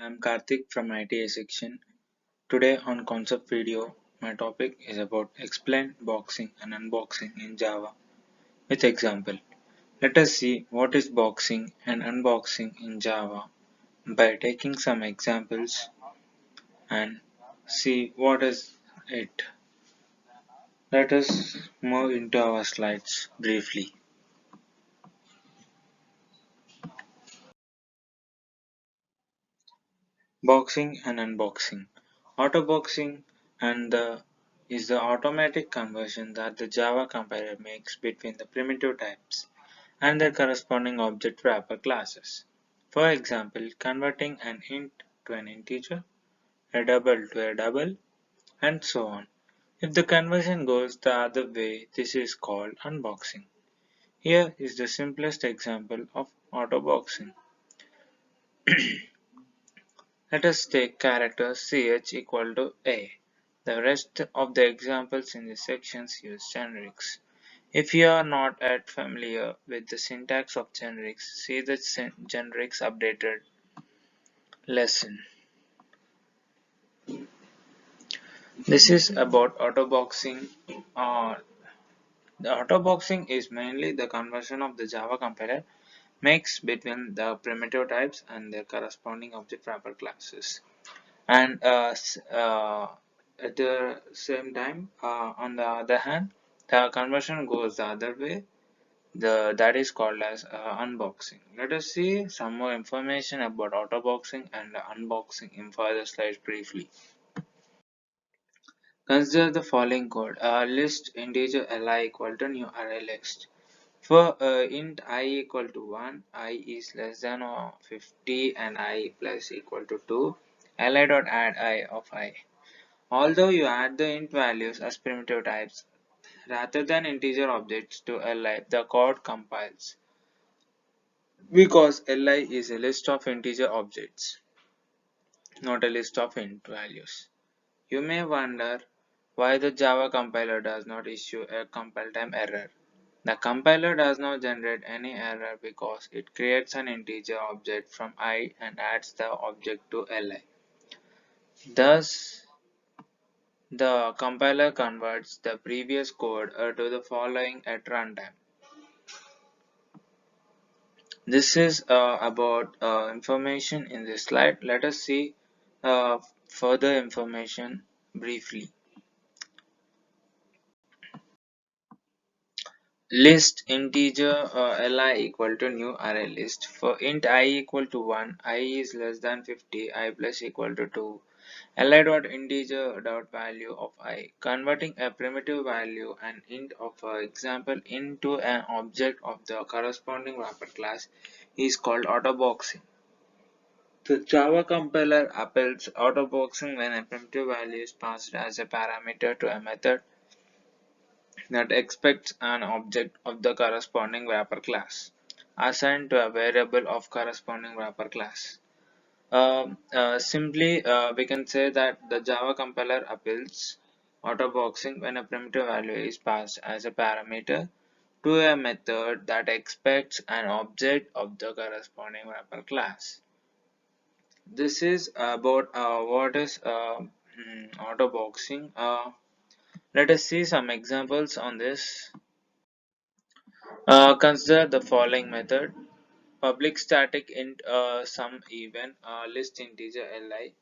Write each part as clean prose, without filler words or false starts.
I'm Karthik from ITA section. Today on concept video, my topic is about explain boxing and unboxing in Java with example. Let us see what is boxing and unboxing in Java by taking some examples and see what is it. Let us move into our slides briefly. Boxing and unboxing. Autoboxing and the is the automatic conversion that the Java compiler makes between the primitive types and their corresponding object wrapper classes. For example, converting an int to an integer, a double to a double, and so on. If the conversion goes the other way, this is called unboxing. Here is the simplest example of autoboxing. Let us take character ch equal to a. The rest of the examples in this section use generics. If you are not yet familiar with the syntax of generics, see the generics updated lesson. This is about autoboxing. The autoboxing is mainly the conversion of the Java compiler makes between the primitive types and their corresponding object wrapper classes. And at the same time, on the other hand, the conversion goes the other way. That is called as unboxing. Let us see some more information about autoboxing and unboxing in further slides briefly. Consider the following code: list integer li equal to new array list. For int I equal to 1, I is less than or 50 and I plus equal to 2, li dot add I of I. Although you add the int values as primitive types rather than integer objects to li, the code compiles because li is a list of integer objects, not a list of int values. You may wonder why the Java compiler does not issue a compile time error. The compiler does not generate any error because it creates an integer object from I and adds the object to li. Thus, the compiler converts the previous code to the following at runtime. This is about information in this slide. Let us see further information briefly. List integer li equal to new array list. For int I equal to 1, I is less than 50, I plus equal to 2. Li dot integer dot value of I. Converting a primitive value and int of example into an object of the corresponding wrapper class is called autoboxing. The Java compiler appends autoboxing when a primitive value is passed as a parameter to a method that expects an object of the corresponding wrapper class assigned to a variable of corresponding wrapper class. Simply, we can say that the Java compiler appends autoboxing when a primitive value is passed as a parameter to a method that expects an object of the corresponding wrapper class. This is about what is autoboxing. Let us see some examples on this. Consider the following method: public static int sum even list integer li,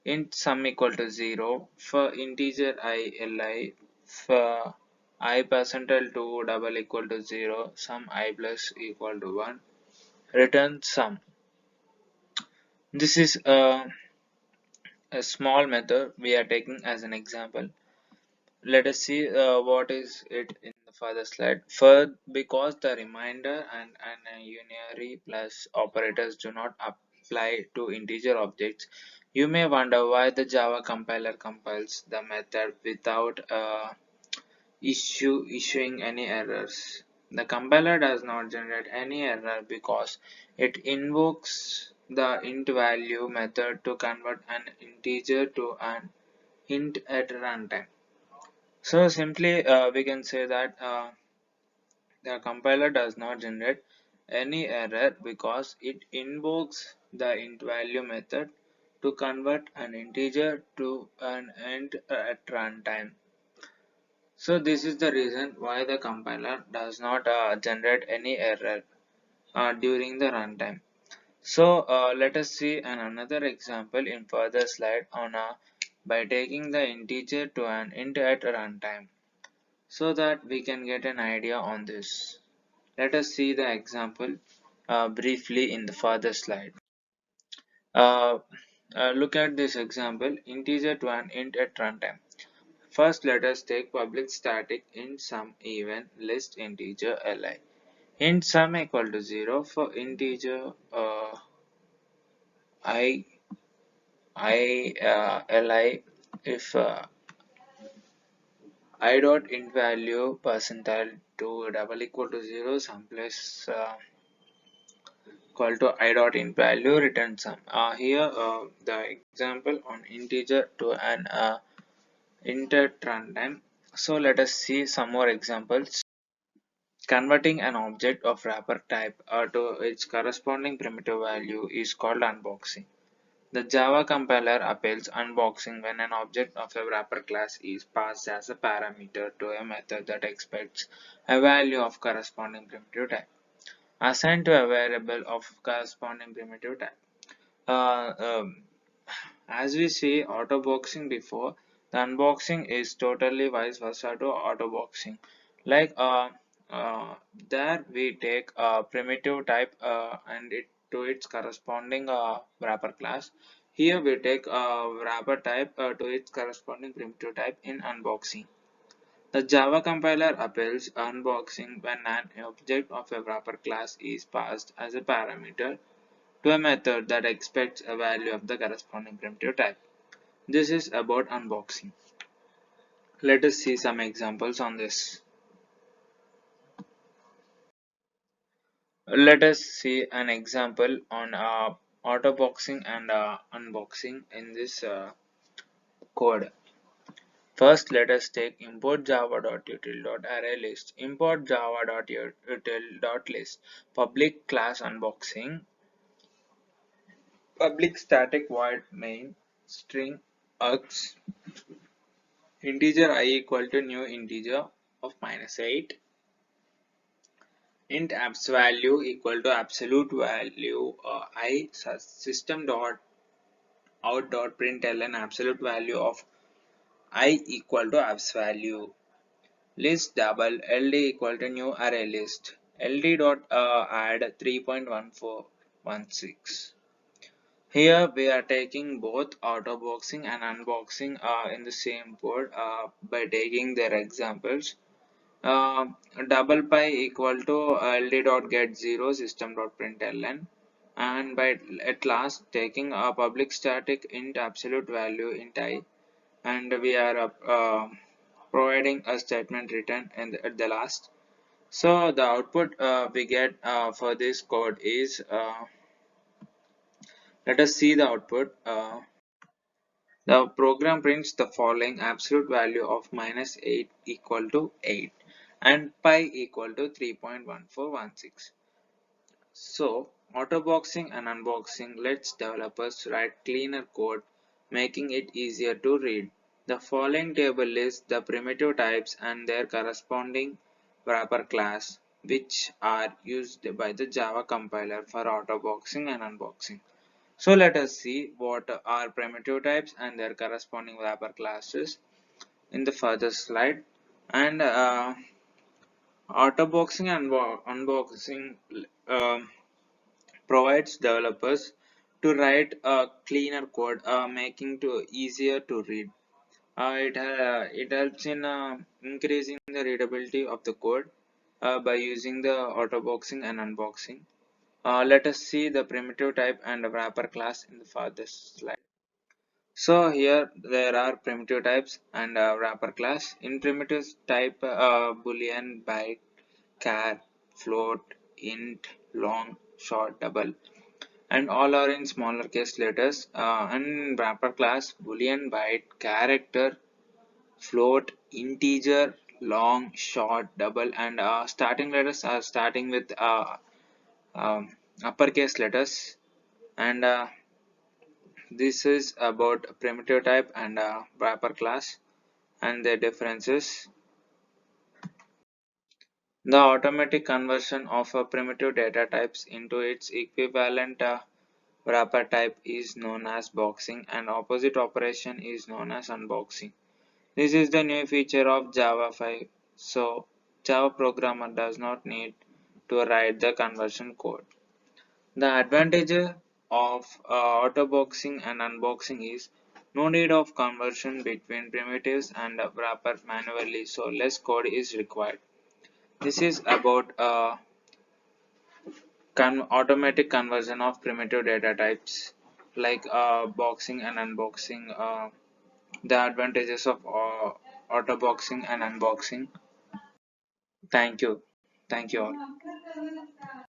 int sum equal to 0 for integer I li, for I percentile 2 double equal to 0, sum I plus equal to 1, return sum. This is a small method we are taking as an example. Let us see what is it in the further slide. For because the remainder and unary plus operators do not apply to integer objects, you may wonder why the Java compiler compiles the method without issuing any errors. The compiler does not generate any error because it invokes the int value method to convert an integer to an int at runtime. So simply we can say that the compiler does not generate any error because it invokes the int value method to convert an integer to an int at runtime. So this is the reason why the compiler does not generate any error during the runtime. So let us see another example in further slide on by taking the integer to an int at runtime, so that we can get an idea on this. Let us see the example briefly in the further slide. Uh, Look at this example, integer to an int at runtime. First, let us take public static int sum even list integer li. Int sum equal to 0 for integer I li if I dot int value percentile to double equal to 0 some place equal to I dot int value return sum. Here the example on integer to an int at runtime. So let us see some more examples. Converting an object of wrapper type to its corresponding primitive value is called unboxing. The Java compiler appends unboxing when an object of a wrapper class is passed as a parameter to a method that expects a value of corresponding primitive type, assigned to a variable of corresponding primitive type. Uh, um, as we see autoboxing before, the unboxing is totally vice versa to autoboxing. Like there we take a primitive type and it to its corresponding wrapper class. Here we take a wrapper type to its corresponding primitive type in unboxing. The Java compiler appends unboxing when an object of a wrapper class is passed as a parameter to a method that expects a value of the corresponding primitive type. This is about unboxing. Let us see some examples on this. Let us see an example on autoboxing and unboxing in this code. First, let us take import java.util.arraylist. Import java.util.list. Public class unboxing. Public static void main string args integer I equal to new integer of -8. Int abs value equal to absolute value I system dot out dot println absolute value of I equal to abs value. List double ld equal to new array list. Ld dot add 3.1416. Here we are taking both autoboxing and unboxing in the same code by taking their examples. uh, Double pi equal to ld dot get 0 system dot println, and by at last taking a public static int absolute value int I, and we are providing a statement return at the last. So the output we get for this code is let us see the output. The program prints the following absolute value of -8 equal to 8 and pi equal to 3.1416. So, autoboxing and unboxing lets developers write cleaner code, making it easier to read. The following table lists the primitive types and their corresponding wrapper class, which are used by the Java compiler for autoboxing and unboxing. So let us see what are primitive types and their corresponding wrapper classes in the further slide. And autoboxing and unboxing um provides developers to write a cleaner code, making it easier to read. It helps in increasing the readability of the code by using the autoboxing and unboxing. Let us see the primitive type and the wrapper class in the furthest slide. So here there are primitive types and wrapper class. In primitive type, boolean, byte, char, float, int, long, short, double, and all are in smaller case letters. And wrapper class, boolean, byte, character, float, integer, long, short, double, and starting letters are starting with um, uppercase letters, and This is about primitive type and wrapper class and their differences. The automatic conversion of a primitive data types into its equivalent wrapper type is known as boxing, and opposite operation is known as unboxing. This is the new feature of Java 5. So Java programmer does not need to write the conversion code. The advantage of autoboxing and unboxing is no need of conversion between primitives and wrapper manually, so less code is required. This is about automatic conversion of primitive data types like boxing and unboxing. The advantages of auto boxing and unboxing. Thank you. Thank you all.